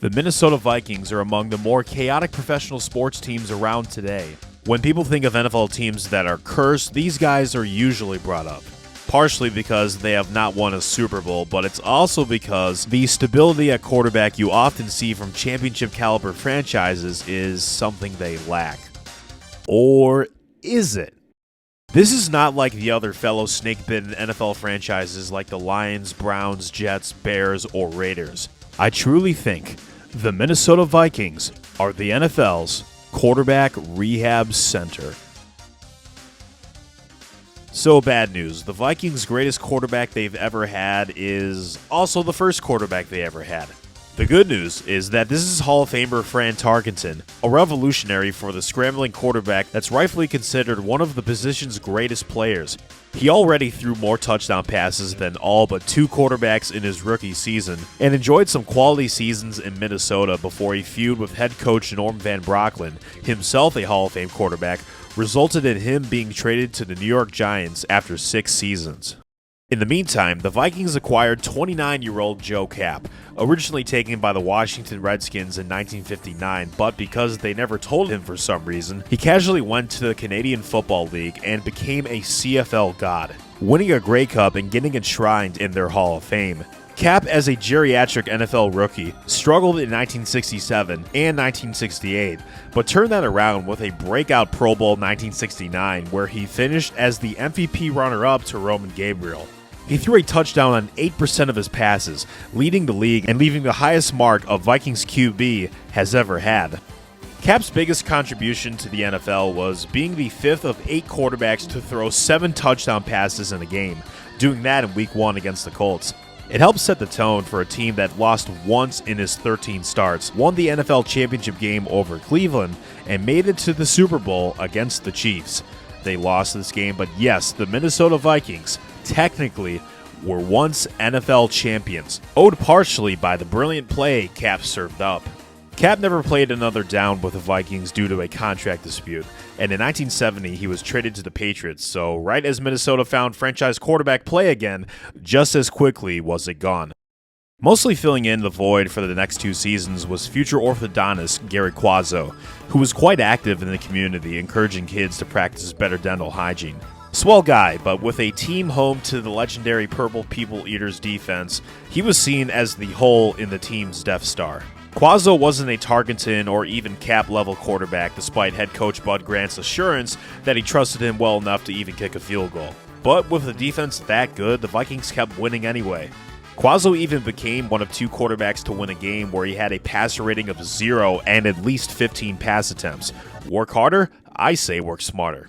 The Minnesota Vikings are among the more chaotic professional sports teams around today. When people think of NFL teams that are cursed, these guys are usually brought up. Partially because they have not won a Super Bowl, but it's also because the stability at quarterback you often see from championship caliber franchises is something they lack. Or is it? This is not like the other fellow snake-bitten NFL franchises like the Lions, Browns, Jets, Bears, or Raiders. I truly think the Minnesota Vikings are the NFL's quarterback rehab center. So bad news, the Vikings' greatest quarterback they've ever had is also the first quarterback they ever had. The good news is that this is Hall of Famer Fran Tarkenton, a revolutionary for the scrambling quarterback that's rightfully considered one of the position's greatest players. He already threw more touchdown passes than all but two quarterbacks in his rookie season, and enjoyed some quality seasons in Minnesota before a feud with head coach Norm Van Brocklin, himself a Hall of Fame quarterback, resulted in him being traded to the New York Giants after 6 seasons. In the meantime, the Vikings acquired 29-year-old Joe Kapp, originally taken by the Washington Redskins in 1959, but because they never told him for some reason, he casually went to the Canadian Football League and became a CFL god, winning a Grey Cup and getting enshrined in their Hall of Fame. Kapp, as a geriatric NFL rookie, struggled in 1967 and 1968, but turned that around with a breakout Pro Bowl 1969, where he finished as the MVP runner-up to Roman Gabriel. He threw a touchdown on 8% of his passes, leading the league and leaving the highest mark a Vikings QB has ever had. Kapp's biggest contribution to the NFL was being the 5th of 8 quarterbacks to throw 7 touchdown passes in a game, doing that in Week 1 against the Colts. It helped set the tone for a team that lost once in his 13 starts, won the NFL championship game over Cleveland, and made it to the Super Bowl against the Chiefs. They lost this game, but yes, the Minnesota Vikings technically were once NFL champions, owed partially by the brilliant play Kapp served up. Kapp never played another down with the Vikings due to a contract dispute, and in 1970 he was traded to the Patriots, so right as Minnesota found franchise quarterback play again, just as quickly was it gone. Mostly filling in the void for the next 2 seasons was future orthodontist Gary Quazzo, who was quite active in the community, encouraging kids to practice better dental hygiene. Swell guy, but with a team home to the legendary Purple People Eaters defense, he was seen as the hole in the team's Death Star. Quazzo wasn't a Tarkenton or even Kapp-level quarterback, despite head coach Bud Grant's assurance that he trusted him well enough to even kick a field goal. But with a defense that good, the Vikings kept winning anyway. Quazzo even became one of 2 quarterbacks to win a game where he had a passer rating of 0 and at least 15 pass attempts. Work harder? I say work smarter.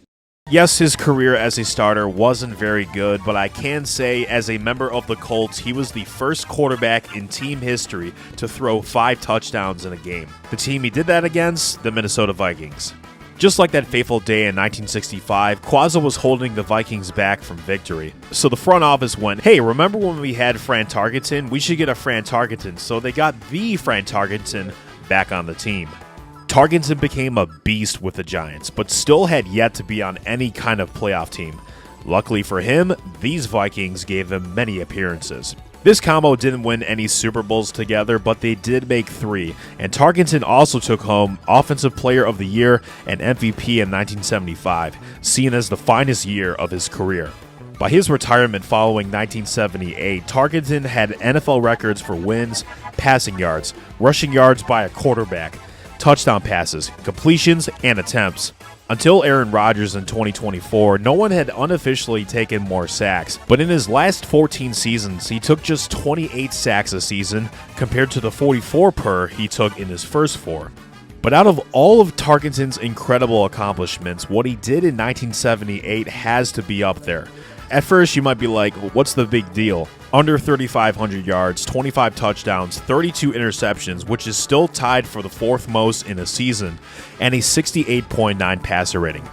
Yes, his career as a starter wasn't very good, but I can say as a member of the Colts, he was the first quarterback in team history to throw 5 touchdowns in a game. The team he did that against, the Minnesota Vikings. Just like that fateful day in 1965, Quazzo was holding the Vikings back from victory. So the front office went, hey, remember when we had Fran Tarkenton? We should get a Fran Tarkenton. So they got the Fran Tarkenton back on the team. Tarkenton became a beast with the Giants, but still had yet to be on any kind of playoff team. Luckily for him, these Vikings gave him many appearances. This combo didn't win any Super Bowls together, but they did make 3, and Tarkenton also took home Offensive Player of the Year and MVP in 1975, seen as the finest year of his career. By his retirement following 1978, Tarkenton had NFL records for wins, passing yards, rushing yards by a quarterback, touchdown passes, completions, and attempts. Until Aaron Rodgers in 2024, no one had unofficially taken more sacks, but in his last 14 seasons, he took just 28 sacks a season compared to the 44 per he took in his first 4. But out of all of Tarkenton's incredible accomplishments, what he did in 1978 has to be up there. At first, you might be like, what's the big deal? Under 3,500 yards, 25 touchdowns, 32 interceptions, which is still tied for the 4th most in a season, and a 68.9 passer rating.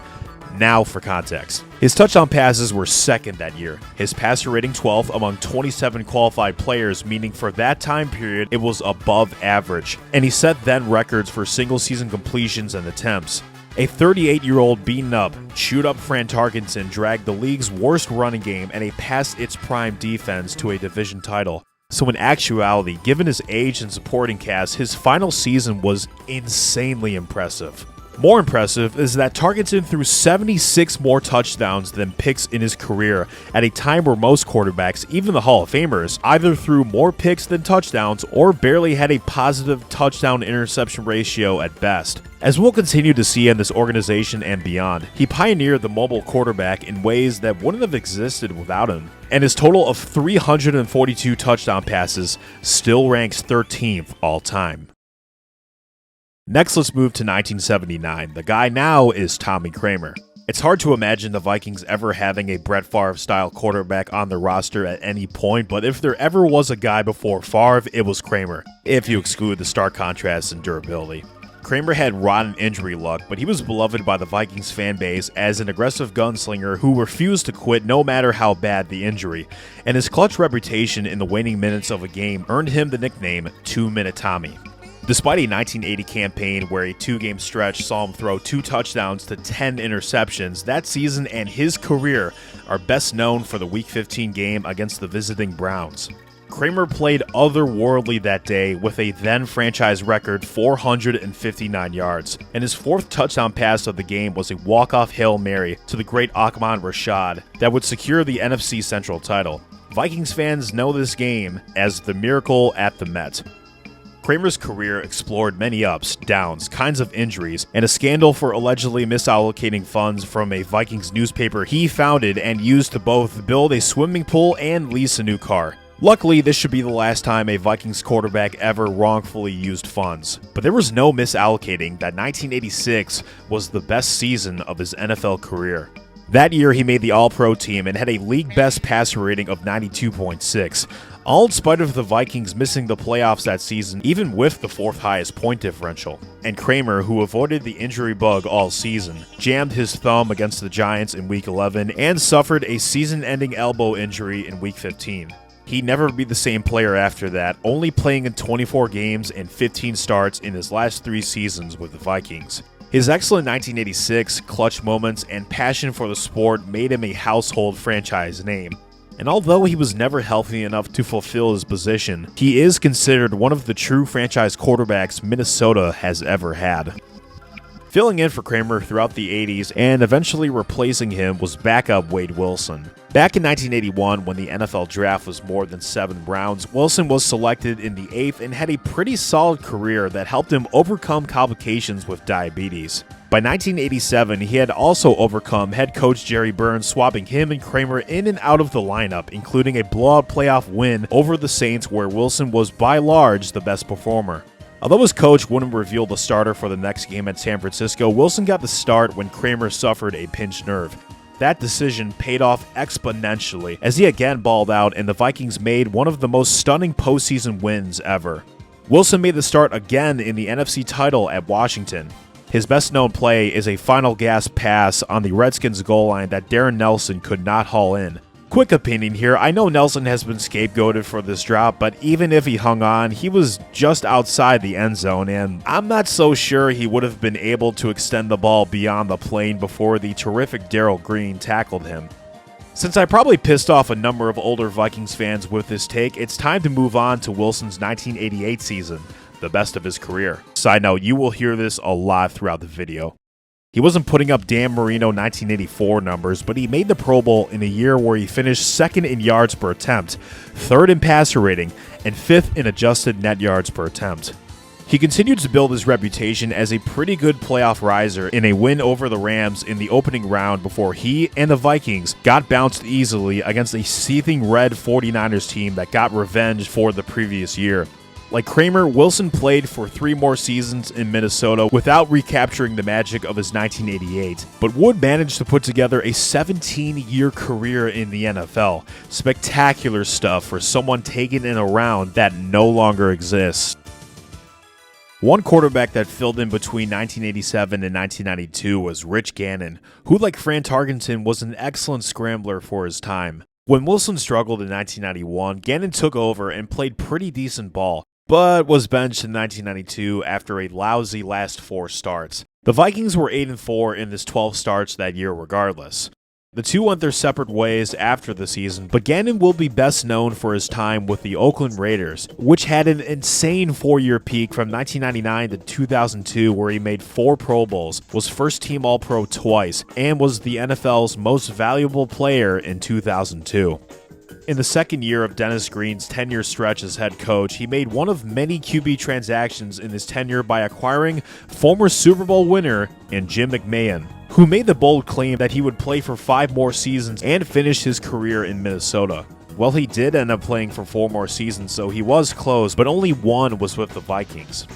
Now for context. His touchdown passes were 2nd that year, his passer rating 12th among 27 qualified players, meaning for that time period it was above average, and he set then records for single-season completions and attempts. A 38-year-old beaten-up, chewed-up Fran Tarkenton dragged the league's worst running game and a past-its-prime defense to a division title. So in actuality, given his age and supporting cast, his final season was insanely impressive. More impressive is that Tarkenton threw 76 more touchdowns than picks in his career at a time where most quarterbacks, even the Hall of Famers, either threw more picks than touchdowns or barely had a positive touchdown-interception ratio at best. As we'll continue to see in this organization and beyond, he pioneered the mobile quarterback in ways that wouldn't have existed without him, and his total of 342 touchdown passes still ranks 13th all-time. Next, let's move to 1979. The guy now is Tommy Kramer. It's hard to imagine the Vikings ever having a Brett Favre-style quarterback on their roster at any point, but if there ever was a guy before Favre, it was Kramer, if you exclude the stark contrast in durability. Kramer had rotten injury luck, but he was beloved by the Vikings fan base as an aggressive gunslinger who refused to quit no matter how bad the injury, and his clutch reputation in the waning minutes of a game earned him the nickname 2-Minute Tommy. Despite a 1980 campaign where a 2-game stretch saw him throw 2 touchdowns to 10 interceptions, that season and his career are best known for the Week 15 game against the visiting Browns. Kramer played otherworldly that day with a then-franchise record 459 yards, and his 4th touchdown pass of the game was a walk-off Hail Mary to the great Ahmad Rashad that would secure the NFC Central title. Vikings fans know this game as the Miracle at the Met. Kramer's career explored many ups, downs, kinds of injuries, and a scandal for allegedly misallocating funds from a Vikings newspaper he founded and used to both build a swimming pool and lease a new car. Luckily, this should be the last time a Vikings quarterback ever wrongfully used funds. But there was no misallocating that 1986 was the best season of his NFL career. That year, he made the All-Pro team and had a league-best passer rating of 92.6, all in spite of the Vikings missing the playoffs that season, even with the 4th highest point differential. And Kramer, who avoided the injury bug all season, jammed his thumb against the Giants in Week 11 and suffered a season-ending elbow injury in Week 15. He'd never be the same player after that, only playing in 24 games and 15 starts in his last 3 seasons with the Vikings. His excellent 1986 clutch moments and passion for the sport made him a household franchise name. And although he was never healthy enough to fulfill his position, he is considered one of the true franchise quarterbacks Minnesota has ever had. Filling in for Kramer throughout the 80s and eventually replacing him was backup Wade Wilson. Back in 1981, when the NFL draft was more than 7 rounds, Wilson was selected in the 8th and had a pretty solid career that helped him overcome complications with diabetes. By 1987, he had also overcome head coach Jerry Burns swapping him and Kramer in and out of the lineup, including a blowout playoff win over the Saints where Wilson was by large the best performer. Although his coach wouldn't reveal the starter for the next game at San Francisco, Wilson got the start when Kramer suffered a pinched nerve. That decision paid off exponentially as he again balled out and the Vikings made one of the most stunning postseason wins ever. Wilson made the start again in the NFC title at Washington. His best-known play is a final gasp pass on the Redskins goal line that Darren Nelson could not haul in. Quick opinion here, I know Nelson has been scapegoated for this drop, but even if he hung on, he was just outside the end zone, and I'm not so sure he would have been able to extend the ball beyond the plane before the terrific Darrell Green tackled him. Since I probably pissed off a number of older Vikings fans with this take, it's time to move on to Wilson's 1988 season, the best of his career. Side note, you will hear this a lot throughout the video. He wasn't putting up Dan Marino 1984 numbers, but he made the Pro Bowl in a year where he finished 2nd in yards per attempt, 3rd in passer rating, and 5th in adjusted net yards per attempt. He continued to build his reputation as a pretty good playoff riser in a win over the Rams in the opening round before he and the Vikings got bounced easily against a seething red 49ers team that got revenge for the previous year. Like Kramer, Wilson played for 3 more seasons in Minnesota without recapturing the magic of his 1988, but would manage to put together a 17-year career in the NFL. Spectacular stuff for someone taken in a round that no longer exists. One quarterback that filled in between 1987 and 1992 was Rich Gannon, who, like Fran Tarkenton, was an excellent scrambler for his time. When Wilson struggled in 1991, Gannon took over and played pretty decent ball, but was benched in 1992 after a lousy last 4 starts. The Vikings were 8-4 in his 12 starts that year regardless. The two went their separate ways after the season, but Gannon will be best known for his time with the Oakland Raiders, which had an insane 4-year peak from 1999 to 2002 where he made 4 Pro Bowls, was first-team All-Pro twice, and was the NFL's most valuable player in 2002. In the second year of Dennis Green's 10-year stretch as head coach, he made one of many QB transactions in his tenure by acquiring former Super Bowl winner and Jim McMahon, who made the bold claim that he would play for 5 more seasons and finish his career in Minnesota. Well, he did end up playing for 4 more seasons, so he was close, but only one was with the Vikings.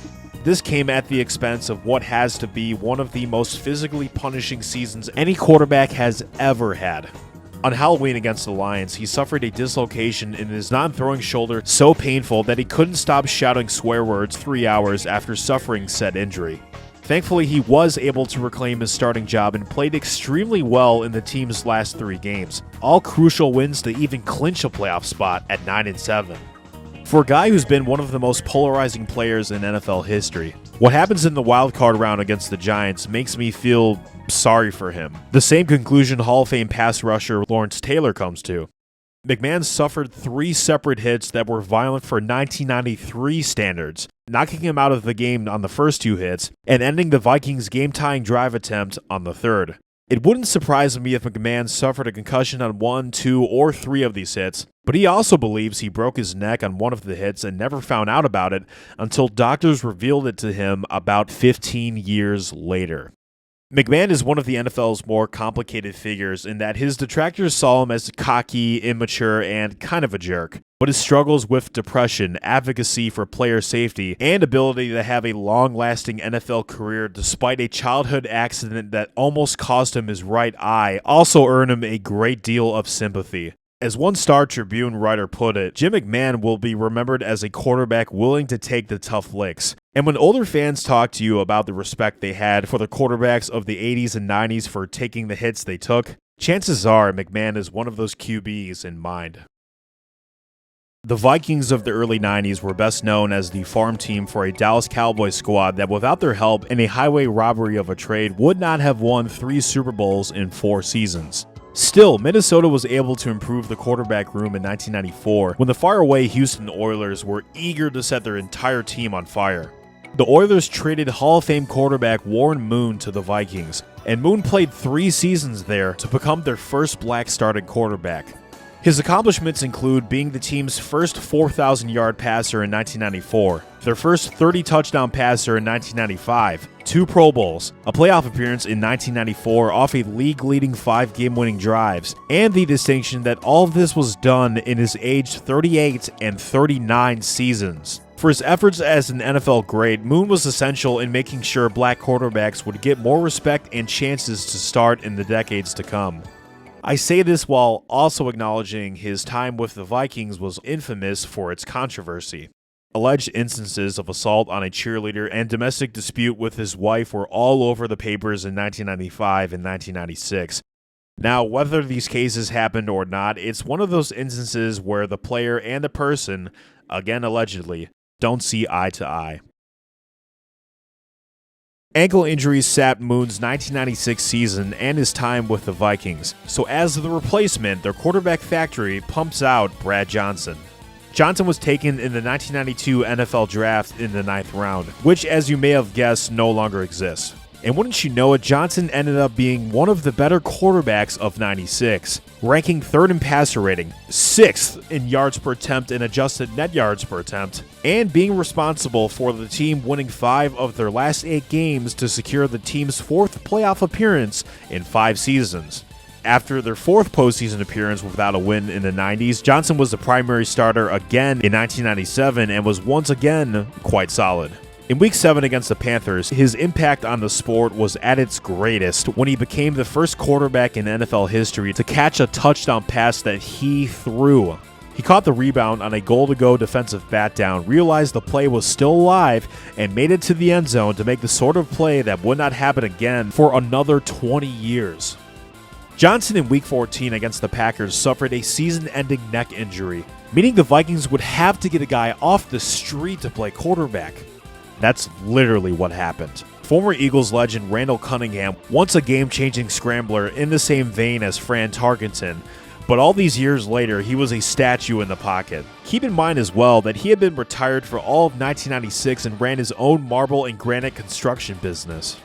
This came at the expense of what has to be one of the most physically punishing seasons any quarterback has ever had. On Halloween against the Lions, he suffered a dislocation in his non-throwing shoulder so painful that he couldn't stop shouting swear words 3 hours after suffering said injury. Thankfully, he was able to reclaim his starting job and played extremely well in the team's last 3 games, all crucial wins to even clinch a playoff spot at 9-7. For a guy who's been one of the most polarizing players in NFL history, what happens in the wildcard round against the Giants makes me feel sorry for him. The same conclusion Hall of Fame pass rusher Lawrence Taylor comes to. McMahon suffered 3 separate hits that were violent for 1993 standards, knocking him out of the game on the first 2 hits and ending the Vikings' game-tying drive attempt on the third. It wouldn't surprise me if McMahon suffered a concussion on 1, 2, or 3 of these hits, but he also believes he broke his neck on one of the hits and never found out about it until doctors revealed it to him about 15 years later. McMahon is one of the NFL's more complicated figures in that his detractors saw him as cocky, immature, and kind of a jerk. But his struggles with depression, advocacy for player safety, and ability to have a long-lasting NFL career despite a childhood accident that almost cost him his right eye also earn him a great deal of sympathy. As one Star Tribune writer put it, Jim McMahon will be remembered as a quarterback willing to take the tough licks. And when older fans talk to you about the respect they had for the quarterbacks of the 80s and 90s for taking the hits they took, chances are McMahon is one of those QBs in mind. The Vikings of the early 90s were best known as the farm team for a Dallas Cowboys squad that without their help in a highway robbery of a trade would not have won 3 Super Bowls in 4 seasons. Still, Minnesota was able to improve the quarterback room in 1994 when the faraway Houston Oilers were eager to set their entire team on fire. The Oilers traded Hall of Fame quarterback Warren Moon to the Vikings, and Moon played 3 seasons there to become their first black starting quarterback. His accomplishments include being the team's first 4,000-yard passer in 1994, their first 30-touchdown passer in 1995, 2 Pro Bowls, a playoff appearance in 1994 off a league-leading 5 game-winning drives, and the distinction that all of this was done in his aged 38 and 39 seasons. For his efforts as an NFL great, Moon was essential in making sure black quarterbacks would get more respect and chances to start in the decades to come. I say this while also acknowledging his time with the Vikings was infamous for its controversy. Alleged instances of assault on a cheerleader and domestic dispute with his wife were all over the papers in 1995 and 1996. Now, whether these cases happened or not, it's one of those instances where the player and the person, again allegedly, don't see eye to eye. Ankle injuries sapped Moon's 1996 season and his time with the Vikings, so as the replacement, their quarterback factory pumps out Brad Johnson. Johnson was taken in the 1992 NFL Draft in the 9th round, which, as you may have guessed, no longer exists. And wouldn't you know it, Johnson ended up being one of the better quarterbacks of '96, ranking 3rd in passer rating, 6th in yards per attempt and adjusted net yards per attempt, and being responsible for the team winning 5 of their last 8 games to secure the team's 4th playoff appearance in 5 seasons. After their 4th postseason appearance without a win in the 90s, Johnson was the primary starter again in 1997 and was once again quite solid. In Week 7 against the Panthers, his impact on the sport was at its greatest when he became the first quarterback in NFL history to catch a touchdown pass that he threw. He caught the rebound on a goal-to-go defensive bat down, realized the play was still alive, and made it to the end zone to make the sort of play that would not happen again for another 20 years. Johnson in Week 14 against the Packers suffered a season-ending neck injury, meaning the Vikings would have to get a guy off the street to play quarterback. That's literally what happened. Former Eagles legend Randall Cunningham, once a game-changing scrambler in the same vein as Fran Tarkenton, but all these years later, he was a statue in the pocket. Keep in mind as well that he had been retired for all of 1996 and ran his own marble and granite construction business.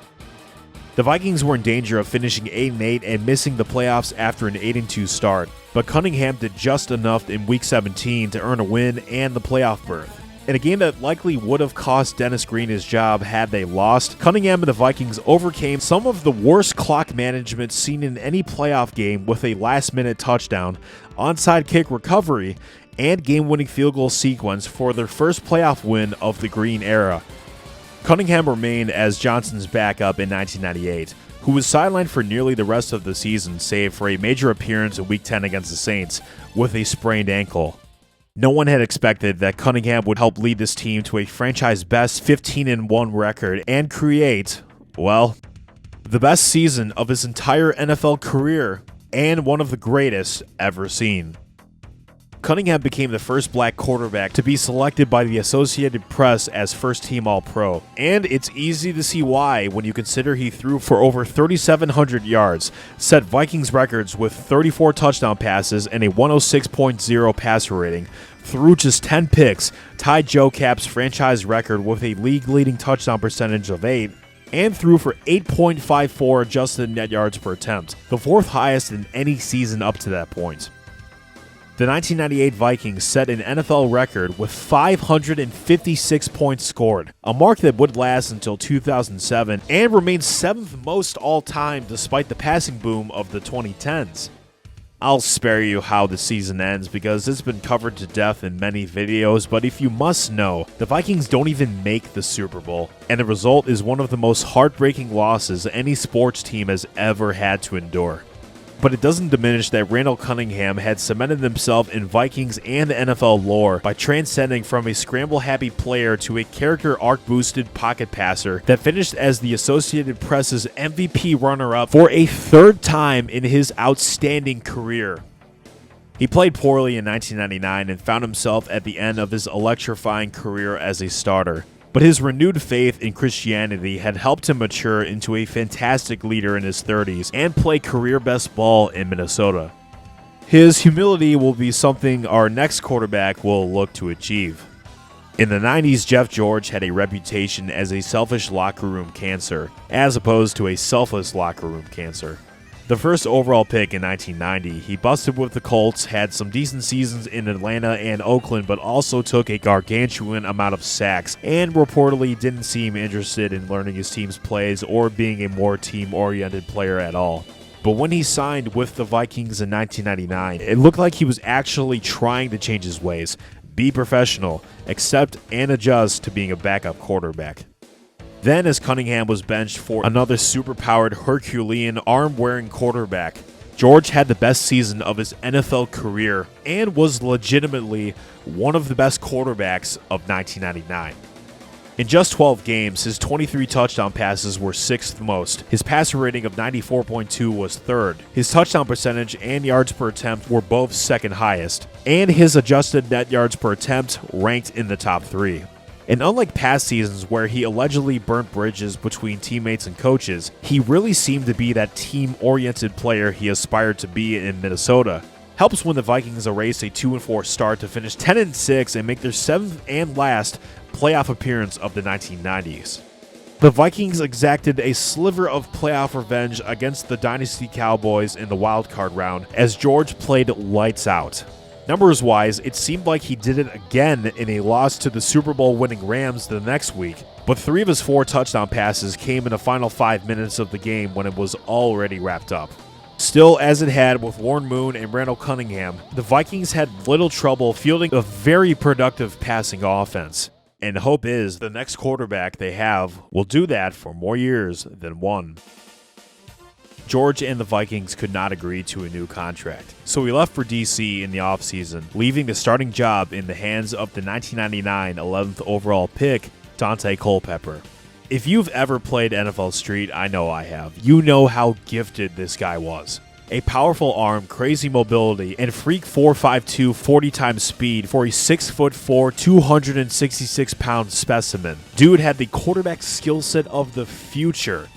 The Vikings were in danger of finishing 8-8 and missing the playoffs after an 8-2 start, but Cunningham did just enough in Week 17 to earn a win and the playoff berth. In a game that likely would have cost Dennis Green his job had they lost, Cunningham and the Vikings overcame some of the worst clock management seen in any playoff game with a last-minute touchdown, onside kick recovery, and game-winning field goal sequence for their first playoff win of the Green era. Cunningham remained as Johnson's backup in 1998, who was sidelined for nearly the rest of the season save for a major appearance in Week 10 against the Saints with a sprained ankle. No one had expected that Cunningham would help lead this team to a franchise-best 15-1 record and create, well, the best season of his entire NFL career and one of the greatest ever seen. Cunningham became the first black quarterback to be selected by the Associated Press as first-team All-Pro, and it's easy to see why when you consider he threw for over 3,700 yards, set Vikings records with 34 touchdown passes and a 106.0 passer rating, threw just 10 picks, tied Joe Kapp's franchise record with a league-leading touchdown percentage of 8, and threw for 8.54 adjusted net yards per attempt, the fourth highest in any season up to that point. The 1998 Vikings set an NFL record with 556 points scored, a mark that would last until 2007 and remains 7th most all-time despite the passing boom of the 2010s. I'll spare you how the season ends because it's been covered to death in many videos, but if you must know, the Vikings don't even make the Super Bowl, and the result is one of the most heartbreaking losses any sports team has ever had to endure. But it doesn't diminish that Randall Cunningham had cemented himself in Vikings and NFL lore by transcending from a scramble-happy player to a character arc-boosted pocket passer that finished as the Associated Press's MVP runner-up for a third time in his outstanding career. He played poorly in 1999 and found himself at the end of his electrifying career as a starter. But his renewed faith in Christianity had helped him mature into a fantastic leader in his 30s and play career-best ball in Minnesota. His humility will be something our next quarterback will look to achieve. In the 90s, Jeff George had a reputation as a selfish locker room cancer, as opposed to a selfless locker room cancer. The first overall pick in 1990, he busted with the Colts, had some decent seasons in Atlanta and Oakland, but also took a gargantuan amount of sacks, and reportedly didn't seem interested in learning his team's plays or being a more team-oriented player at all. But when he signed with the Vikings in 1999, it looked like he was actually trying to change his ways, be professional, accept and adjust to being a backup quarterback. Then, as Cunningham was benched for another superpowered Herculean arm-wearing quarterback, George had the best season of his NFL career and was legitimately one of the best quarterbacks of 1999. In just 12 games, his 23 touchdown passes were 6th most, his passer rating of 94.2 was 3rd, his touchdown percentage and yards per attempt were both 2nd highest, and his adjusted net yards per attempt ranked in the top 3. And unlike past seasons where he allegedly burnt bridges between teammates and coaches, he really seemed to be that team-oriented player he aspired to be in Minnesota. Helps when the Vikings erased a 2-4 start to finish 10-6 and make their 7th and last playoff appearance of the 1990s. The Vikings exacted a sliver of playoff revenge against the Dynasty Cowboys in the wildcard round as George played lights out. Numbers-wise, it seemed like he did it again in a loss to the Super Bowl winning Rams the next week, but 3 of his 4 touchdown passes came in the final 5 minutes of the game when it was already wrapped up. Still, as it had with Warren Moon and Randall Cunningham, the Vikings had little trouble fielding a very productive passing offense, and hope is the next quarterback they have will do that for more years than one. George and the Vikings could not agree to a new contract, so he left for DC in the offseason, leaving the starting job in the hands of the 1999 11th overall pick, Daunte Culpepper. If you've ever played NFL Street, I know I have, you know how gifted this guy was. A powerful arm, crazy mobility, and freak 4.52 40 times speed for a 6'4", 266-pound specimen. Dude had the quarterback skill set of the future.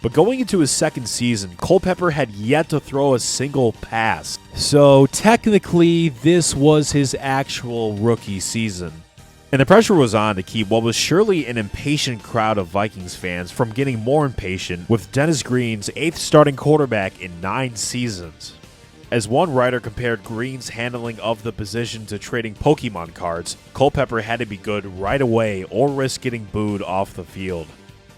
But going into his second season, Culpepper had yet to throw a single pass. So technically, this was his actual rookie season. And the pressure was on to keep what was surely an impatient crowd of Vikings fans from getting more impatient with Dennis Green's 8th starting quarterback in 9 seasons. As one writer compared Green's handling of the position to trading Pokemon cards, Culpepper had to be good right away or risk getting booed off the field.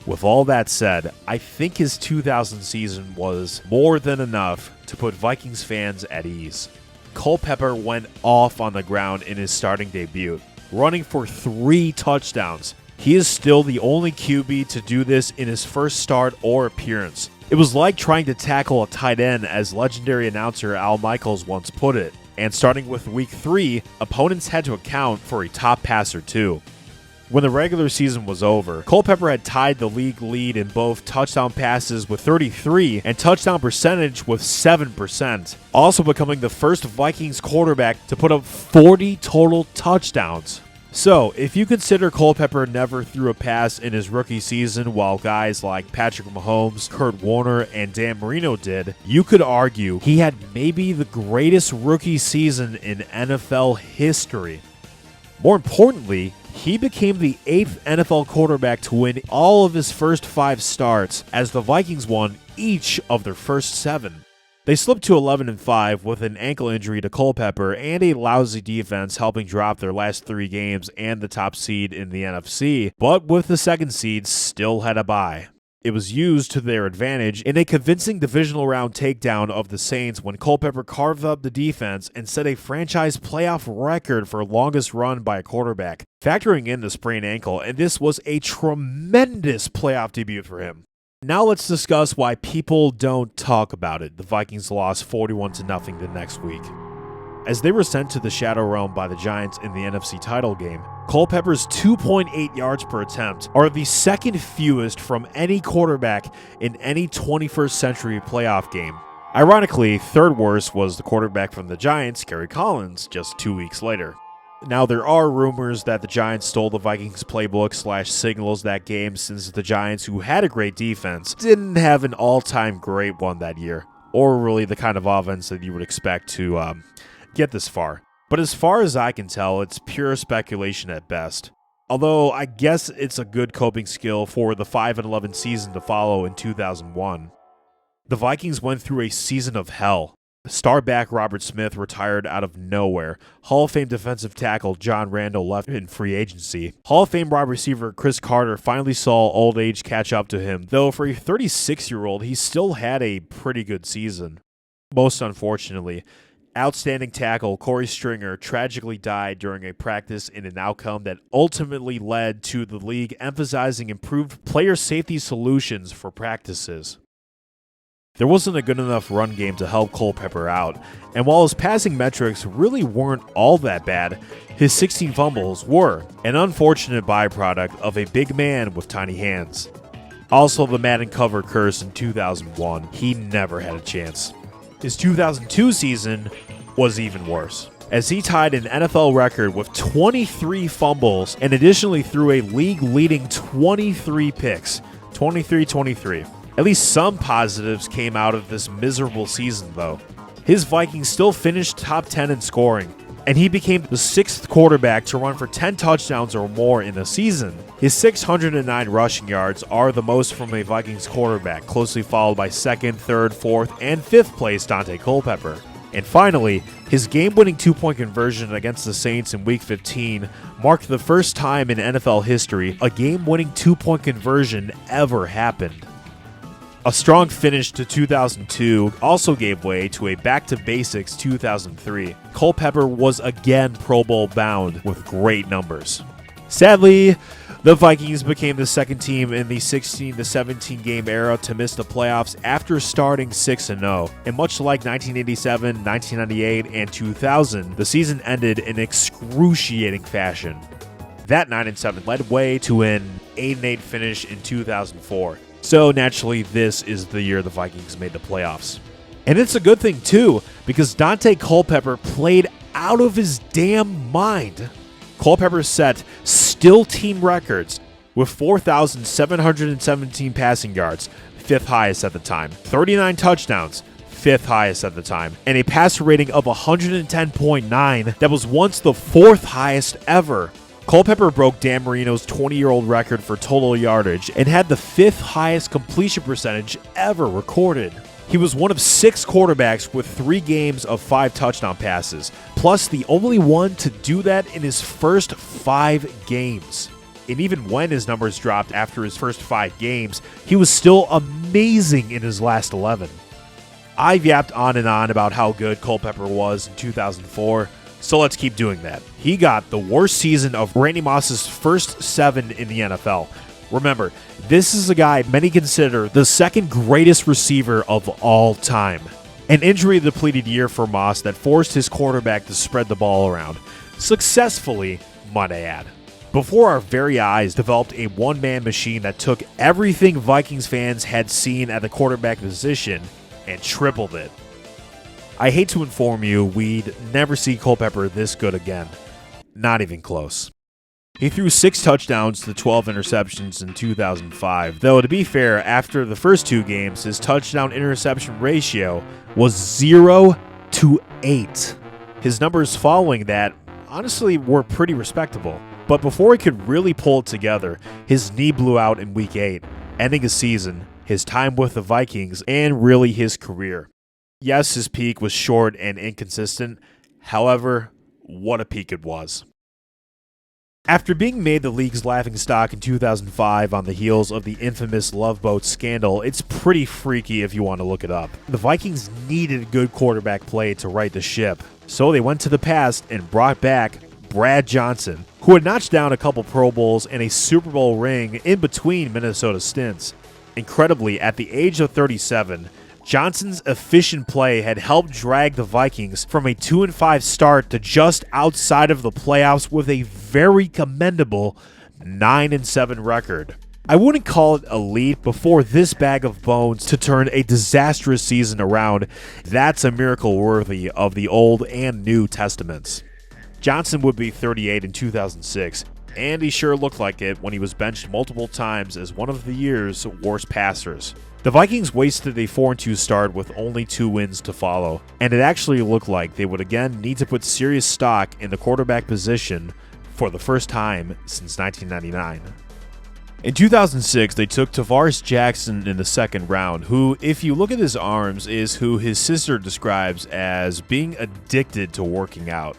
With all that said, I think his 2000 season was more than enough to put Vikings fans at ease. Culpepper went off on the ground in his starting debut, running for 3 touchdowns. He is still the only QB to do this in his first start or appearance. It was like trying to tackle a tight end, as legendary announcer Al Michaels once put it. And starting with week 3, opponents had to account for a top passer too. When the regular season was over, Culpepper had tied the league lead in both touchdown passes with 33 and touchdown percentage with 7%, also becoming the first Vikings quarterback to put up 40 total touchdowns. So, if you consider Culpepper never threw a pass in his rookie season while guys like Patrick Mahomes, Kurt Warner, and Dan Marino did, you could argue he had maybe the greatest rookie season in NFL history. More importantly, he became the 8th NFL quarterback to win all of his first 5 starts, as the Vikings won each of their first 7. They slipped to 11-5 with an ankle injury to Culpepper and a lousy defense helping drop their last 3 games and the top seed in the NFC, but with the second seed still had a bye. It was used to their advantage in a convincing divisional round takedown of the Saints when Culpepper carved up the defense and set a franchise playoff record for longest run by a quarterback, factoring in the sprained ankle, and this was a tremendous playoff debut for him. Now let's discuss why people don't talk about it. The Vikings lost 41-0 the next week. As they were sent to the Shadow Realm by the Giants in the NFC title game, Culpepper's 2.8 yards per attempt are the second fewest from any quarterback in any 21st century playoff game. Ironically, third worst was the quarterback from the Giants, Kerry Collins, just 2 weeks later. Now, there are rumors that the Giants stole the Vikings playbook / signals that game, since the Giants, who had a great defense, didn't have an all-time great one that year, or really the kind of offense that you would expect to get this far. But as far as I can tell, it's pure speculation at best. Although I guess it's a good coping skill for the 5-11 season to follow in 2001. The Vikings went through a season of hell. Star back Robert Smith retired out of nowhere. Hall of Fame defensive tackle John Randall left in free agency. Hall of Fame wide receiver Chris Carter finally saw old age catch up to him, though for a 36-year-old, he still had a pretty good season. Most unfortunately, outstanding tackle Corey Stringer tragically died during a practice in an outcome that ultimately led to the league emphasizing improved player safety solutions for practices. There wasn't a good enough run game to help Culpepper out, and while his passing metrics really weren't all that bad, his 16 fumbles were an unfortunate byproduct of a big man with tiny hands. Also, the Madden cover curse in 2001, he never had a chance. His 2002 season was even worse, as he tied an NFL record with 23 fumbles and additionally threw a league-leading 23 picks, 23-23. At least some positives came out of this miserable season, though. His Vikings still finished top 10 in scoring, and he became the 6th quarterback to run for 10 touchdowns or more in a season. His 609 rushing yards are the most from a Vikings quarterback, closely followed by 2nd, 3rd, 4th, and 5th place Daunte Culpepper. And finally, his game-winning 2-point conversion against the Saints in Week 15 marked the first time in NFL history a game-winning 2-point conversion ever happened. A strong finish to 2002 also gave way to a back-to-basics 2003. Culpepper was again Pro Bowl bound with great numbers. Sadly, the Vikings became the second team in the 16-17 game era to miss the playoffs after starting 6-0. And much like 1987, 1998, and 2000, the season ended in excruciating fashion. That 9-7 led way to an 8-8 finish in 2004. So naturally, this is the year the Vikings made the playoffs. And it's a good thing too, because Daunte Culpepper played out of his damn mind. Culpepper set still team records with 4,717 passing yards, 5th highest at the time, 39 touchdowns, 5th highest at the time, and a passer rating of 110.9 that was once the 4th highest ever. Culpepper broke Dan Marino's 20-year-old record for total yardage and had the 5th highest completion percentage ever recorded. He was one of 6 quarterbacks with 3 games of 5 touchdown passes, plus the only one to do that in his first 5 games. And even when his numbers dropped after his first 5 games, he was still amazing in his last 11. I've yapped on and on about how good Culpepper was in 2004, so let's keep doing that. He got the worst season of Randy Moss's first 7 in the NFL. Remember, this is a guy many consider the second greatest receiver of all time. An injury-depleted year for Moss that forced his quarterback to spread the ball around. Successfully, might I add. Before our very eyes developed a one-man machine that took everything Vikings fans had seen at the quarterback position and tripled it. I hate to inform you, we'd never see Culpepper this good again. Not even close. He threw 6 touchdowns to 12 interceptions in 2005, though to be fair, after the first 2 games, his touchdown-interception ratio was 0-8. His numbers following that, honestly, were pretty respectable. But before he could really pull it together, his knee blew out in Week 8, ending his season, his time with the Vikings, and really his career. Yes, his peak was short and inconsistent. However, what a peak it was. After being made the league's laughingstock in 2005 on the heels of the infamous Love Boat scandal, it's pretty freaky if you want to look it up. The Vikings needed good quarterback play to right the ship, so they went to the past and brought back Brad Johnson, who had notched down a couple Pro Bowls and a Super Bowl ring in between Minnesota stints. Incredibly, at the age of 37, Johnson's efficient play had helped drag the Vikings from a 2-5 start to just outside of the playoffs with a very commendable 9-7 record. I wouldn't call it elite before this bag of bones to turn a disastrous season around. That's a miracle worthy of the Old and New Testaments. Johnson would be 38 in 2006, and he sure looked like it when he was benched multiple times as one of the year's worst passers. The Vikings wasted a 4-2 start with only 2 wins to follow, and it actually looked like they would again need to put serious stock in the quarterback position for the first time since 1999. In 2006, they took Tavares Jackson in the second round, who, if you look at his arms, is who his sister describes as being addicted to working out.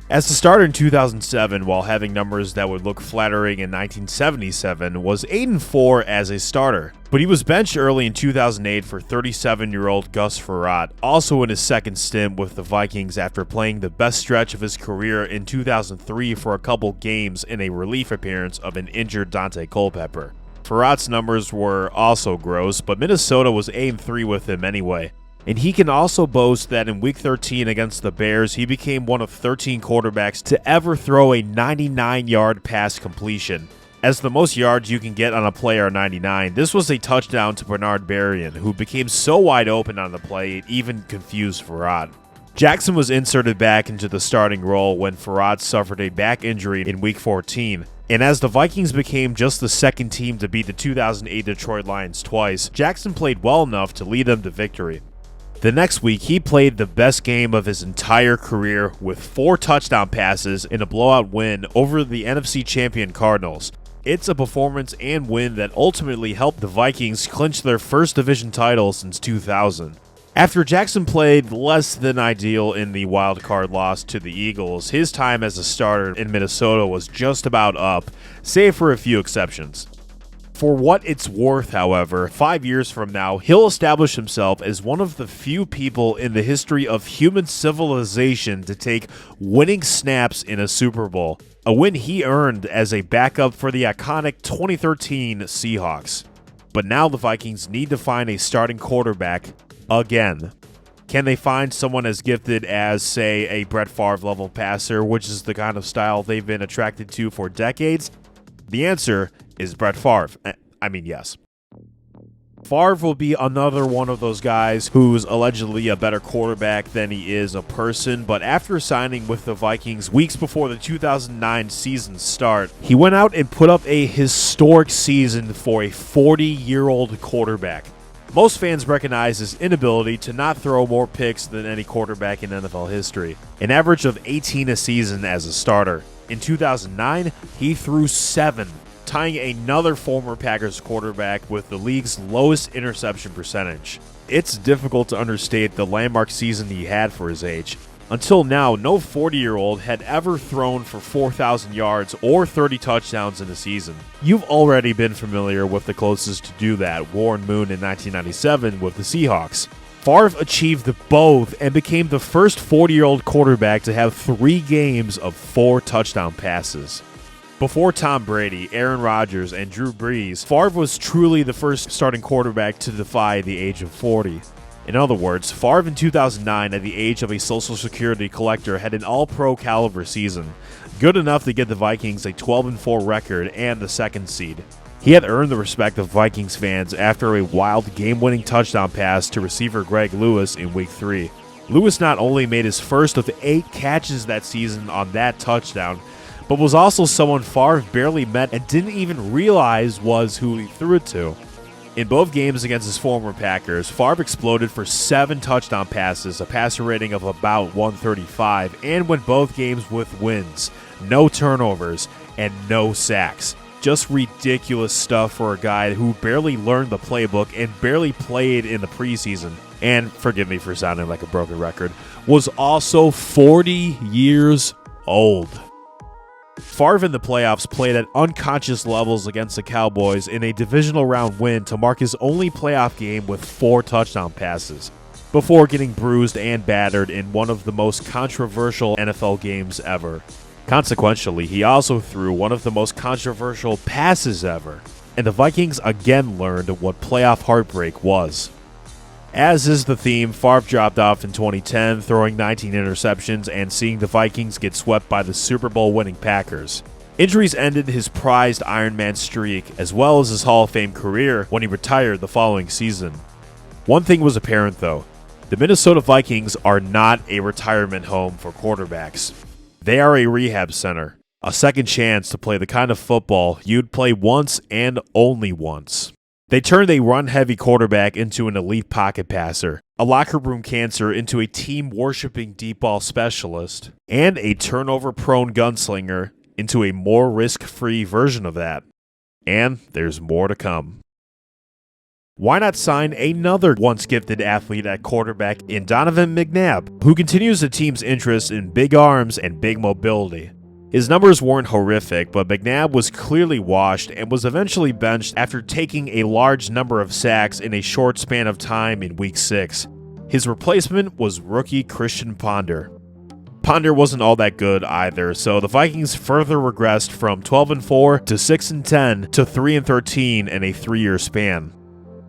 As the starter in 2007, while having numbers that would look flattering in 1977, was 8-4 as a starter. But he was benched early in 2008 for 37-year-old Gus Frerotte, also in his second stint with the Vikings after playing the best stretch of his career in 2003 for a couple games in a relief appearance of an injured Daunte Culpepper. Freratte's numbers were also gross, but Minnesota was 8-3 with him anyway. And he can also boast that in Week 13 against the Bears, he became one of 13 quarterbacks to ever throw a 99-yard pass completion. As the most yards you can get on a play are 99, this was a touchdown to Bernard Berrien, who became so wide open on the play it even confused Frerotte. Jackson was inserted back into the starting role when Frerotte suffered a back injury in Week 14. And as the Vikings became just the second team to beat the 2008 Detroit Lions twice, Jackson played well enough to lead them to victory. The next week, he played the best game of his entire career with 4 touchdown passes in a blowout win over the NFC champion Cardinals. It's a performance and win that ultimately helped the Vikings clinch their first division title since 2000. After Jackson played less than ideal in the wild card loss to the Eagles, his time as a starter in Minnesota was just about up, save for a few exceptions. For what it's worth, however, 5 years from now, he'll establish himself as one of the few people in the history of human civilization to take winning snaps in a Super Bowl, a win he earned as a backup for the iconic 2013 Seahawks. But now the Vikings need to find a starting quarterback again. Can they find someone as gifted as, say, a Brett Favre-level passer, which is the kind of style they've been attracted to for decades? The answer is Brett Favre. Yes. Favre will be another one of those guys who's allegedly a better quarterback than he is a person, but after signing with the Vikings weeks before the 2009 season start, he went out and put up a historic season for a 40-year-old quarterback. Most fans recognize his inability to not throw more picks than any quarterback in NFL history, an average of 18 a season as a starter. In 2009, he threw 7, tying another former Packers quarterback with the league's lowest interception percentage. It's difficult to understate the landmark season he had for his age. Until now, no 40-year-old had ever thrown for 4,000 yards or 30 touchdowns in a season. You've already been familiar with the closest to do that, Warren Moon in 1997 with the Seahawks. Favre achieved both and became the first 40-year-old quarterback to have 3 games of 4 touchdown passes. Before Tom Brady, Aaron Rodgers, and Drew Brees, Favre was truly the first starting quarterback to defy the age of 40. In other words, Favre in 2009 at the age of a Social Security collector had an all-pro caliber season, good enough to get the Vikings a 12-4 record and the 2nd seed. He had earned the respect of Vikings fans after a wild game-winning touchdown pass to receiver Greg Lewis in Week 3. Lewis not only made his first of 8 catches that season on that touchdown, but was also someone Favre barely met and didn't even realize was who he threw it to. In both games against his former Packers, Favre exploded for 7 touchdown passes, a passer rating of about 135, and won both games with wins, no turnovers, and no sacks. Just ridiculous stuff for a guy who barely learned the playbook and barely played in the preseason, and, forgive me for sounding like a broken record, was also 40 years old. Favre in the playoffs played at unconscious levels against the Cowboys in a divisional round win to mark his only playoff game with 4 touchdown passes, before getting bruised and battered in one of the most controversial NFL games ever. Consequentially, he also threw one of the most controversial passes ever, and the Vikings again learned what playoff heartbreak was. As is the theme, Favre dropped off in 2010, throwing 19 interceptions and seeing the Vikings get swept by the Super Bowl winning Packers. Injuries ended his prized Iron Man streak as well as his Hall of Fame career when he retired the following season. One thing was apparent though, the Minnesota Vikings are not a retirement home for quarterbacks. They are a rehab center, a second chance to play the kind of football you'd play once and only once. They turned a run-heavy quarterback into an elite pocket passer, a locker room cancer into a team-worshipping deep ball specialist, and a turnover-prone gunslinger into a more risk-free version of that. And there's more to come. Why not sign another once-gifted athlete at quarterback in Donovan McNabb, who continues the team's interest in big arms and big mobility? His numbers weren't horrific, but McNabb was clearly washed and was eventually benched after taking a large number of sacks in a short span of time in Week 6. His replacement was rookie Christian Ponder. Ponder wasn't all that good either, so the Vikings further regressed from 12-4 to 6-10 to 3-13 in a 3-year span.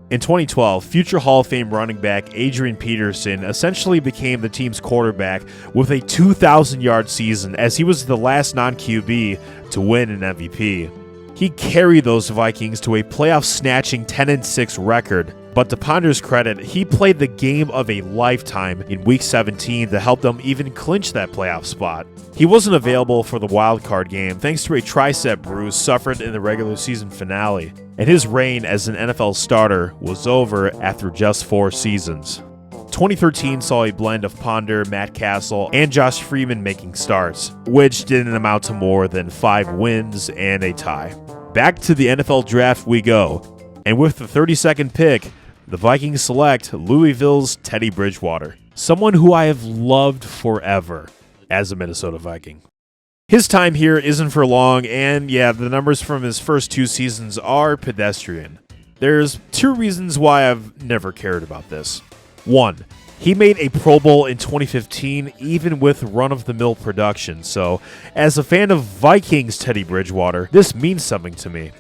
In 2012, future Hall of Fame running back Adrian Peterson essentially became the team's quarterback with a 2,000-yard season as he was the last non-QB to win an MVP. He carried those Vikings to a playoff-snatching 10-6 record, but to Ponder's credit, he played the game of a lifetime in Week 17 to help them even clinch that playoff spot. He wasn't available for the wildcard game thanks to a tricep bruise suffered in the regular season finale, and his reign as an NFL starter was over after just 4 seasons. 2013 saw a blend of Ponder, Matt Castle, and Josh Freeman making starts, which didn't amount to more than 5 wins and a tie. Back to the NFL draft we go, and with the 32nd pick, the Vikings select Louisville's Teddy Bridgewater, someone who I have loved forever as a Minnesota Viking. His time here isn't for long, and yeah, the numbers from his first 2 seasons are pedestrian. There's 2 reasons why I've never cared about this. 1, he made a Pro Bowl in 2015 even with run-of-the-mill production, so as a fan of Vikings Teddy Bridgewater, this means something to me.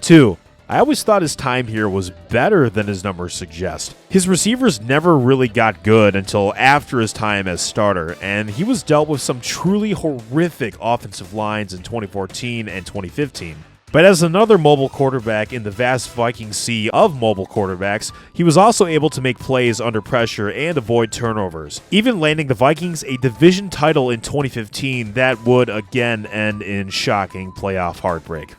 2, I always thought his time here was better than his numbers suggest. His receivers never really got good until after his time as starter, and he was dealt with some truly horrific offensive lines in 2014 and 2015. But as another mobile quarterback in the vast Viking sea of mobile quarterbacks, he was also able to make plays under pressure and avoid turnovers, even landing the Vikings a division title in 2015 that would again end in shocking playoff heartbreak.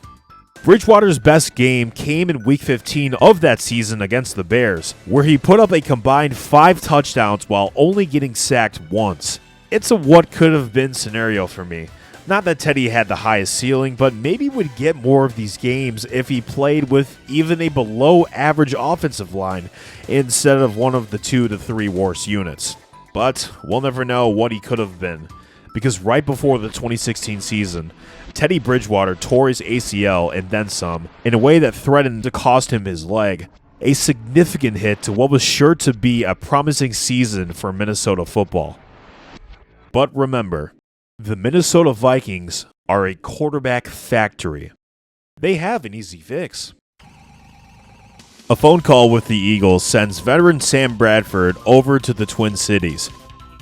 Bridgewater's best game came in Week 15 of that season against the Bears, where he put up a combined 5 touchdowns while only getting sacked once. It's a what could have been scenario for me. Not that Teddy had the highest ceiling, but maybe would get more of these games if he played with even a below average offensive line instead of one of the 2 to 3 worst units. But we'll never know what he could have been, because right before the 2016 season, Teddy Bridgewater tore his ACL and then some in a way that threatened to cost him his leg, a significant hit to what was sure to be a promising season for Minnesota football. But remember, the Minnesota Vikings are a quarterback factory. They have an easy fix. A phone call with the Eagles sends veteran Sam Bradford over to the Twin Cities.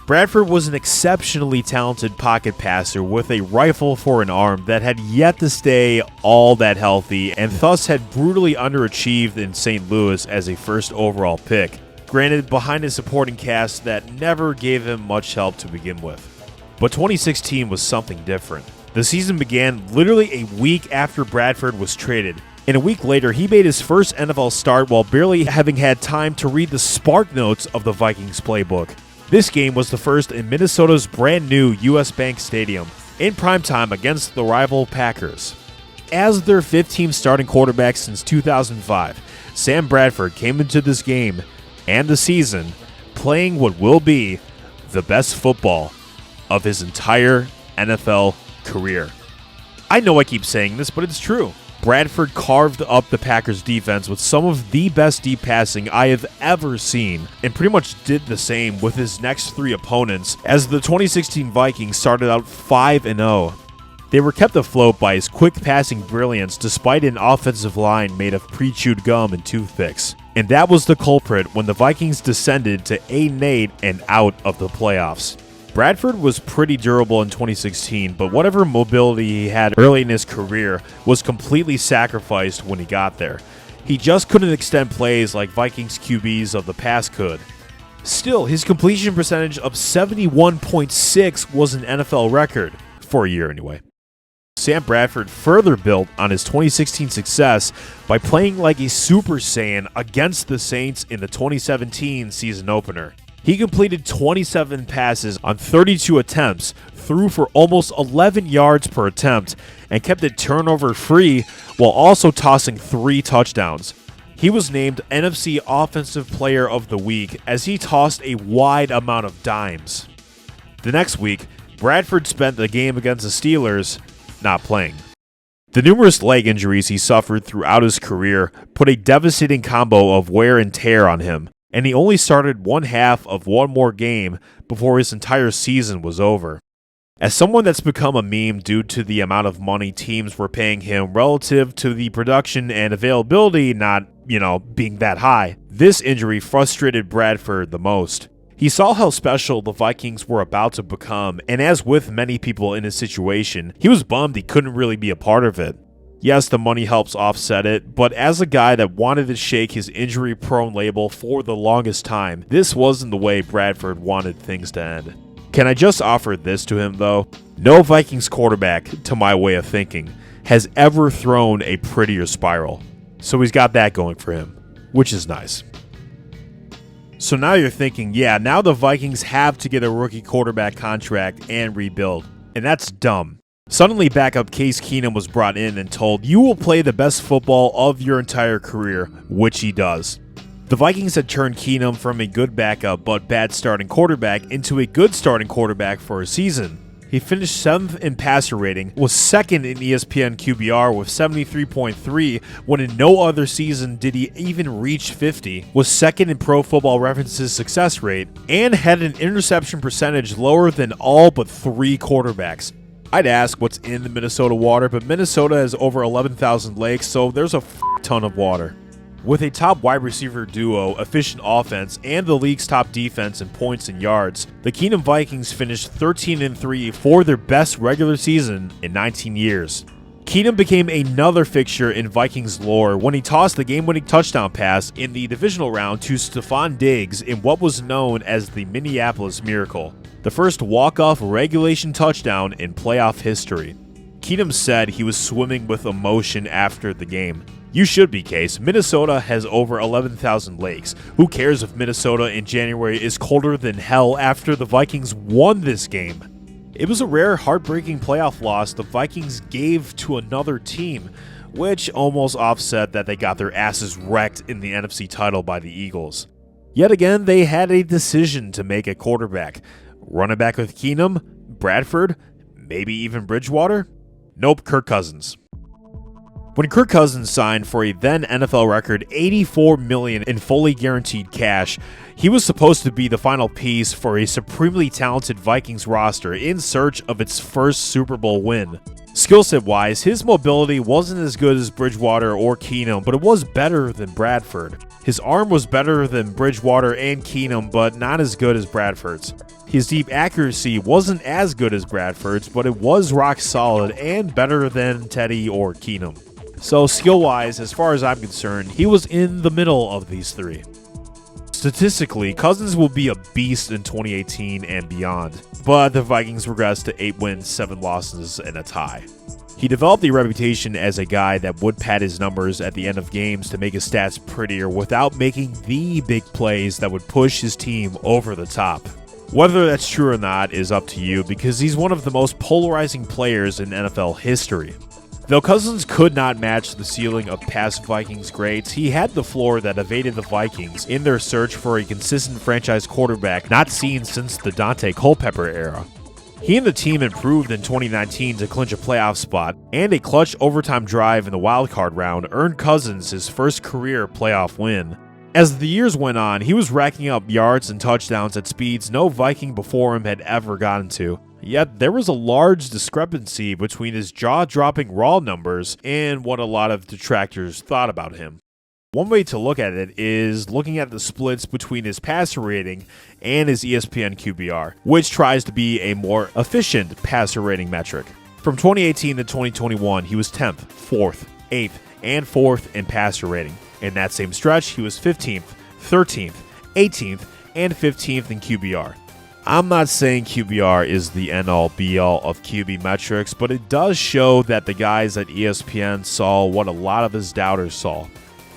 Bradford was an exceptionally talented pocket passer with a rifle for an arm that had yet to stay all that healthy and thus had brutally underachieved in St. Louis as a first overall pick, granted behind a supporting cast that never gave him much help to begin with. But 2016 was something different. The season began literally a week after Bradford was traded, and a week later he made his first NFL start while barely having had time to read the spark notes of the Vikings playbook. This game was the first in Minnesota's brand new US Bank Stadium, in primetime against the rival Packers. As their 15th starting quarterback since 2005, Sam Bradford came into this game and the season playing what will be the best football of his entire NFL career. I know I keep saying this, but it's true. Bradford carved up the Packers defense with some of the best deep passing I have ever seen, and pretty much did the same with his next 3 opponents as the 2016 Vikings started out 5-0. They were kept afloat by his quick passing brilliance despite an offensive line made of pre-chewed gum and toothpicks. And that was the culprit when the Vikings descended to 8-8 and out of the playoffs. Bradford was pretty durable in 2016, but whatever mobility he had early in his career was completely sacrificed when he got there. He just couldn't extend plays like Vikings QBs of the past could. Still, his completion percentage of 71.6 was an NFL record, for a year anyway. Sam Bradford further built on his 2016 success by playing like a Super Saiyan against the Saints in the 2017 season opener. He completed 27 passes on 32 attempts, threw for almost 11 yards per attempt, and kept it turnover-free while also tossing 3 touchdowns. He was named NFC Offensive Player of the Week as he tossed a wide amount of dimes. The next week, Bradford spent the game against the Steelers not playing. The numerous leg injuries he suffered throughout his career put a devastating combo of wear and tear on him, and he only started one half of one more game before his entire season was over. As someone that's become a meme due to the amount of money teams were paying him relative to the production and availability not, being that high, this injury frustrated Bradford the most. He saw how special the Vikings were about to become, and as with many people in his situation, he was bummed he couldn't really be a part of it. Yes, the money helps offset it, but as a guy that wanted to shake his injury-prone label for the longest time, this wasn't the way Bradford wanted things to end. Can I just offer this to him, though? No Vikings quarterback, to my way of thinking, has ever thrown a prettier spiral. So he's got that going for him, which is nice. So now you're thinking, yeah, now the Vikings have to get a rookie quarterback contract and rebuild. And that's dumb. Suddenly, backup Case Keenum was brought in and told, you will play the best football of your entire career, which he does. The Vikings had turned Keenum from a good backup but bad starting quarterback into a good starting quarterback for a season. He finished 7th in passer rating, was 2nd in ESPN QBR with 73.3 when in no other season did he even reach 50, was 2nd in Pro Football Reference's success rate, and had an interception percentage lower than all but 3 quarterbacks. I'd ask what's in the Minnesota water, but Minnesota has over 11,000 lakes, so there's a ton of water. With a top wide receiver duo, efficient offense, and the league's top defense in points and yards, the Keenum Vikings finished 13-3 for their best regular season in 19 years. Keenum became another fixture in Vikings lore when he tossed the game-winning touchdown pass in the divisional round to Stephon Diggs in what was known as the Minneapolis Miracle, the first walk-off regulation touchdown in playoff history. Keenum said he was swimming with emotion after the game. You should be, Case. Minnesota has over 11,000 lakes. Who cares if Minnesota in January is colder than hell after the Vikings won this game? It was a rare, heartbreaking playoff loss the Vikings gave to another team, which almost offset that they got their asses wrecked in the NFC title by the Eagles. Yet again, they had a decision to make at quarterback. Run it back with Keenum, Bradford, maybe even Bridgewater? Nope, Kirk Cousins. When Kirk Cousins signed for a then NFL record $84 million in fully guaranteed cash, he was supposed to be the final piece for a supremely talented Vikings roster in search of its first Super Bowl win. Skill set wise, his mobility wasn't as good as Bridgewater or Keenum, but it was better than Bradford. His arm was better than Bridgewater and Keenum, but not as good as Bradford's. His deep accuracy wasn't as good as Bradford's, but it was rock solid and better than Teddy or Keenum. So skill-wise, as far as I'm concerned, he was in the middle of these three. Statistically, Cousins will be a beast in 2018 and beyond, but the Vikings regressed to 8 wins, 7 losses, and a tie. He developed a reputation as a guy that would pad his numbers at the end of games to make his stats prettier without making the big plays that would push his team over the top. Whether that's true or not is up to you, because he's one of the most polarizing players in NFL history. Though Cousins could not match the ceiling of past Vikings greats, he had the floor that evaded the Vikings in their search for a consistent franchise quarterback not seen since the Daunte Culpepper era. He and the team improved in 2019 to clinch a playoff spot, and a clutch overtime drive in the wildcard round earned Cousins his first career playoff win. As the years went on, he was racking up yards and touchdowns at speeds no Viking before him had ever gotten to. Yet there was a large discrepancy between his jaw-dropping raw numbers and what a lot of detractors thought about him. One way to look at it is looking at the splits between his passer rating and his ESPN QBR, which tries to be a more efficient passer rating metric. From 2018 to 2021, he was 10th, 4th, 8th, and 4th in passer rating. In that same stretch, he was 15th, 13th, 18th, and 15th in QBR. I'm not saying QBR is the end-all be-all of QB metrics, but it does show that the guys at ESPN saw what a lot of his doubters saw.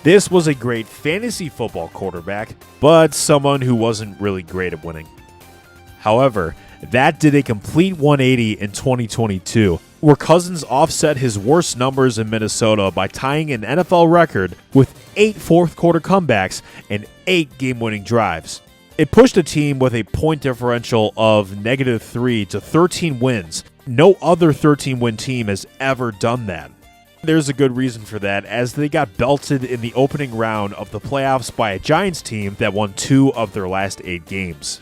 This was a great fantasy football quarterback, but someone who wasn't really great at winning. However, that did a complete 180 in 2022, where Cousins offset his worst numbers in Minnesota by tying an NFL record with 8 fourth-quarter comebacks and 8 game-winning drives. It pushed a team with a point differential of -3 to 13 wins. No other 13-win team has ever done that. There's a good reason for that, as they got belted in the opening round of the playoffs by a Giants team that won 2 of their last 8 games.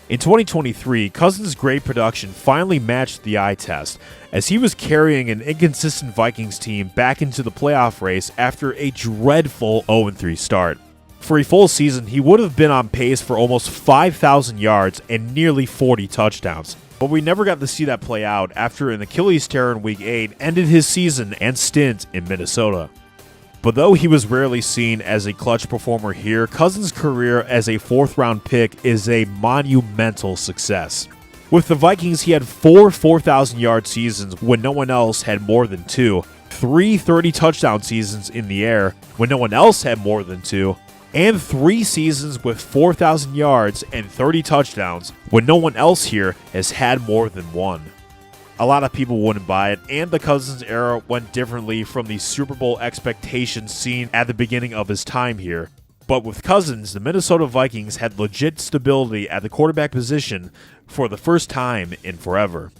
In 2023, Cousins' great production finally matched the eye test, as he was carrying an inconsistent Vikings team back into the playoff race after a dreadful 0-3 start. For a full season, he would have been on pace for almost 5,000 yards and nearly 40 touchdowns. But we never got to see that play out after an Achilles tear in Week 8 ended his season and stint in Minnesota. But though he was rarely seen as a clutch performer here, Cousins' career as a 4th-round pick is a monumental success. With the Vikings, he had 4 4,000-yard seasons when no one else had more than 2, 3 30-touchdown seasons in the air when no one else had more than 2, and 3 seasons with 4,000 yards and 30 touchdowns when no one else here has had more than 1. A lot of people wouldn't buy it, and the Cousins era went differently from the Super Bowl expectations seen at the beginning of his time here. But with Cousins, the Minnesota Vikings had legit stability at the quarterback position for the first time in forever.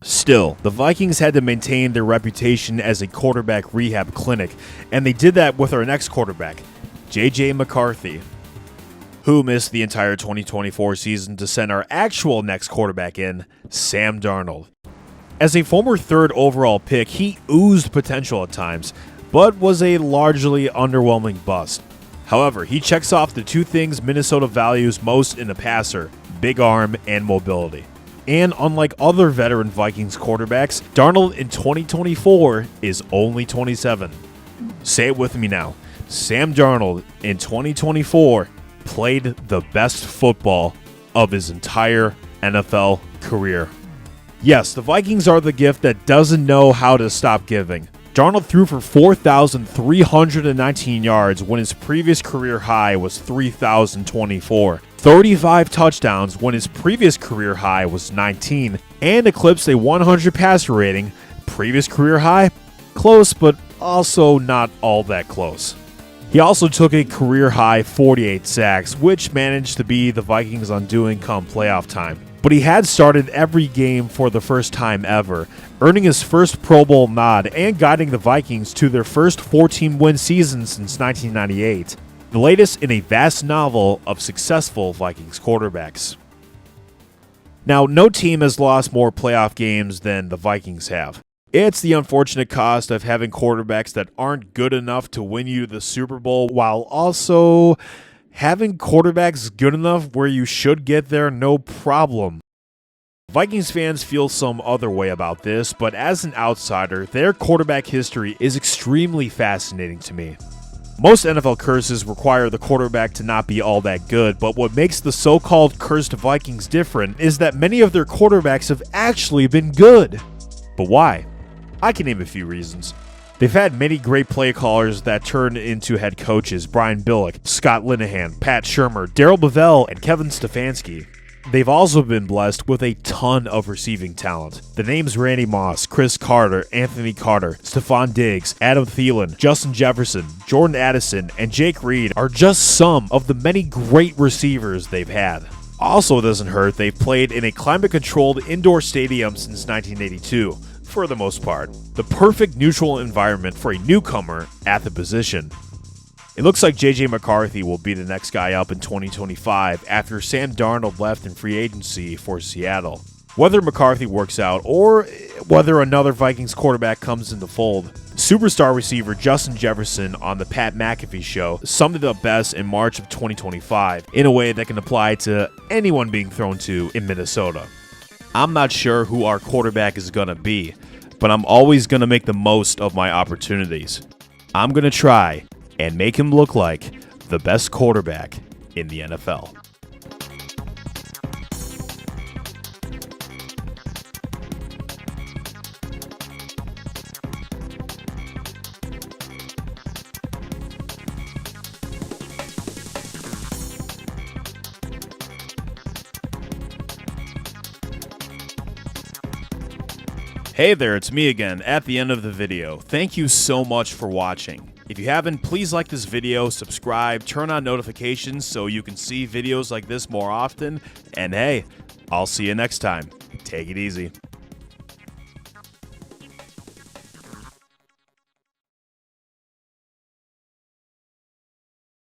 Still, the Vikings had to maintain their reputation as a quarterback rehab clinic, and they did that with our next quarterback, J.J. McCarthy, who missed the entire 2024 season to send our actual next quarterback in, Sam Darnold. As a former 3rd overall pick, he oozed potential at times, but was a largely underwhelming bust. However, he checks off the 2 things Minnesota values most in a passer: big arm and mobility. And unlike other veteran Vikings quarterbacks, Darnold in 2024 is only 27. Say it with me now. Sam Darnold in 2024 played the best football of his entire NFL career. Yes, the Vikings are the gift that doesn't know how to stop giving. Darnold threw for 4,319 yards when his previous career high was 3,024. 35 touchdowns when his previous career high was 19, and eclipsed a 100 passer rating. Previous career high? Close, but also not all that close. He also took a career high 48 sacks, which managed to be the Vikings' undoing come playoff time. But he had started every game for the first time ever, earning his first Pro Bowl nod and guiding the Vikings to their first 14-win season since 1998, the latest in a vast novel of successful Vikings quarterbacks. Now, no team has lost more playoff games than the Vikings have. It's the unfortunate cost of having quarterbacks that aren't good enough to win you the Super Bowl, while also having quarterbacks good enough where you should get there no problem. Vikings fans feel some other way about this, but as an outsider, their quarterback history is extremely fascinating to me. Most NFL curses require the quarterback to not be all that good, but what makes the so-called cursed Vikings different is that many of their quarterbacks have actually been good. But why? I can name a few reasons. They've had many great play callers that turned into head coaches: Brian Billick, Scott Linehan, Pat Shurmur, Darrell Bevell, and Kevin Stefanski. They've also been blessed with a ton of receiving talent. The names Randy Moss, Chris Carter, Anthony Carter, Stephon Diggs, Adam Thielen, Justin Jefferson, Jordan Addison, and Jake Reed are just some of the many great receivers they've had. Also doesn't hurt, they've played in a climate-controlled indoor stadium since 1982. For the most part, the perfect neutral environment for a newcomer at the position. It looks like J.J. McCarthy will be the next guy up in 2025 after Sam Darnold left in free agency for Seattle. Whether McCarthy works out or whether another Vikings quarterback comes in the fold, superstar receiver Justin Jefferson on the Pat McAfee Show summed it up best in March of 2025 in a way that can apply to anyone being thrown to in Minnesota. I'm not sure who our quarterback is going to be, but I'm always going to make the most of my opportunities. I'm going to try and make him look like the best quarterback in the NFL. Hey there, it's me again at the end of the video. Thank you so much for watching. If you haven't, please like this video, subscribe, turn on notifications so you can see videos like this more often, and hey, I'll see you next time. Take it easy.